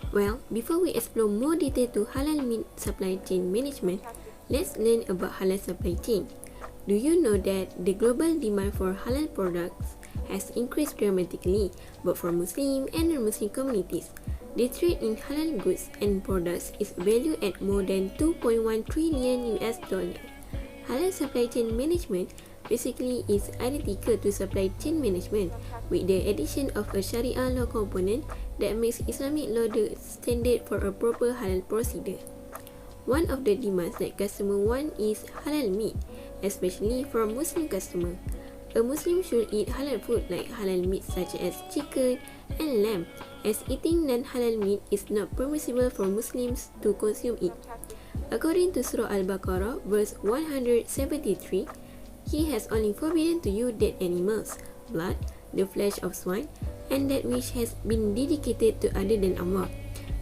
Well, before we explore more detail to halal meat supply chain management, let's learn about halal supply chain. Do you know that the global demand for halal products has increased dramatically, both for Muslim and non-Muslim communities? The trade in halal goods and products is valued at more than 2.1 trillion US dollars. Halal supply chain management basically is identical to supply chain management, with the addition of a Sharia law component that makes Islamic law the standard for a proper halal procedure. One of the demands that customers want is halal meat, especially from Muslim customers. A Muslim should eat halal food like halal meat such as chicken and lamb, as eating non-halal meat is not permissible for Muslims to consume it. According to Surah Al-Baqarah, verse 173, He has only forbidden to you dead animals, blood, the flesh of swine, and that which has been dedicated to other than Allah.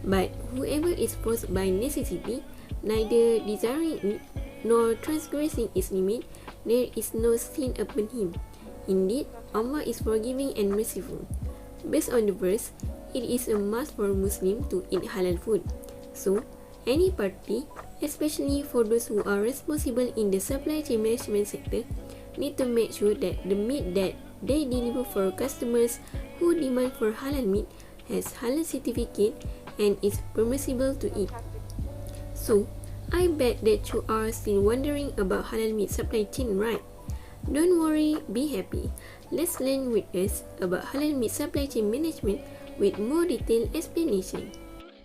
But whoever is forced by necessity, neither desiring it nor transgressing its limit, there is no sin upon him. Indeed, Allah is forgiving and merciful. Based on the verse, it is a must for Muslims to eat halal food. So, any party, especially for those who are responsible in the supply chain management sector, need to make sure that the meat that they deliver for customers who demand for halal meat has halal certificate and is permissible to eat. So, I bet that you are still wondering about halal meat supply chain, right? Don't worry, be happy. Let's learn with us about halal meat supply chain management with more detailed explanation.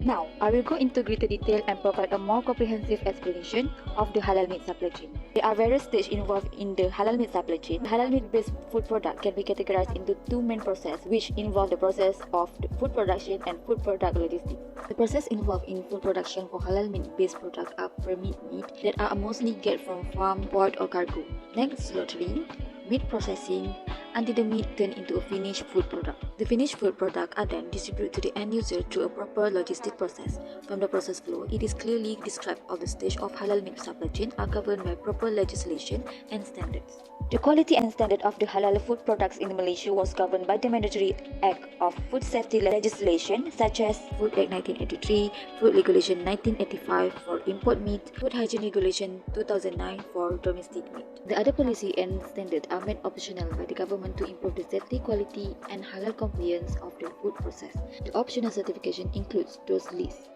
Now, I will go into greater detail and provide a more comprehensive explanation of the halal meat supply chain. There are various stages involved in the halal meat supply chain. Halal meat-based food product can be categorized into two main processes, which involve the process of the food production and food product logistics. The process involved in food production for halal meat-based products are pre-meat meat that are mostly get from farm, port, or cargo. Next, slaughtering, meat processing, until the meat turn into a finished food product. The finished food product are then distributed to the end user through a proper logistic process. From the process flow, it is clearly described all the stages of halal meat supply chain are governed by proper legislation and standards. The quality and standard of the halal food products in Malaysia was governed by the Mandatory Act of Food Safety legislation such as Food Act 1983, Food Regulation 1985 for import meat, Food Hygiene Regulation 2009 for domestic meat. The other policy and standards are made optional by the government to improve the safety, quality, and halal compliance of the food process. The optional certification includes those lists.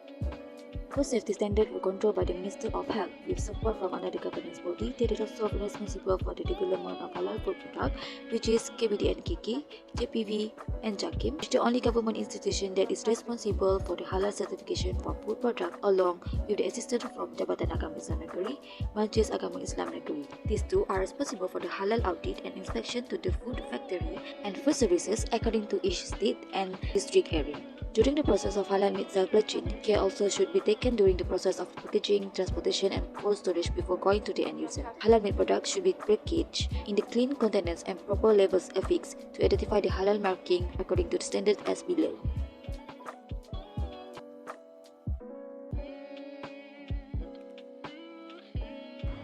Food safety standards were controlled by the Minister of Health with support from another governance body that is also responsible for the development of halal food products, which is KBDNKK, JPV, and JAKIM, which is the only government institution that is responsible for the halal certification for food products, along with the assistance from Jabatan Agama Islam Negeri, Majlis Agama Islam Negeri. These two are responsible for the halal audit and inspection to the food factory and food services according to each state and district area. During the process of halal meat supply chain, care also should be taken during the process of packaging, transportation, and cold storage before going to the end user. Halal meat products should be packaged in the clean containers and proper labels affixed to identify the halal marking according to the standards as below.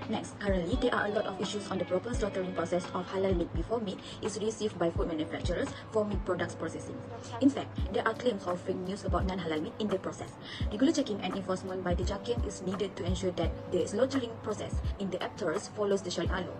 Next, currently there are a lot of issues on the proper slaughtering process of halal meat before meat is received by food manufacturers for meat products processing. In fact, there are claims of fake news about non-halal meat in the process. Regular checking and enforcement by the JAKIM is needed to ensure that the slaughtering process in the actors follows the Sharia law.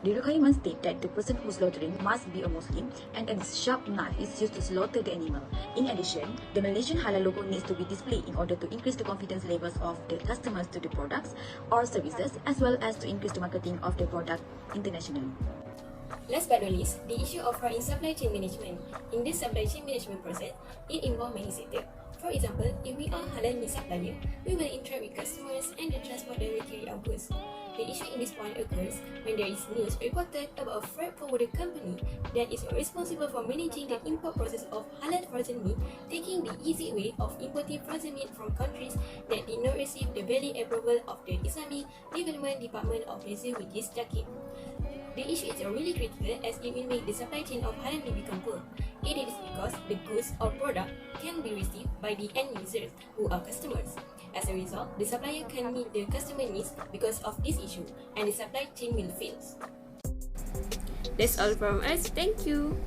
The requirements state that the person who slaughtering must be a Muslim and a sharp knife is used to slaughter the animal. In addition, the Malaysian halal logo needs to be displayed in order to increase the confidence levels of the customers to the products or services, as well as to increase the marketing of the product internationally. Last but not least, the issue of fraud in supply chain management. In this supply chain management process, it involves many sectors. For example, if we are halal meat supplier, we will interact with customers and the transport that will carry our goods. The issue in this point occurs when there is news reported about a freight forwarder company that is responsible for managing the import process of halal frozen meat, taking the easy way of importing frozen meat from countries that did not receive the valid approval of the Islamic Development Department of Malaysia, which is JAKIM. The issue is really critical as it will make the supply chain of halal meat become poor. It is because the goods or product can be received by the end users who are customers. As a result, the supplier can meet the customer needs because of this issue, and the supply chain will fail. That's all from us. Thank you.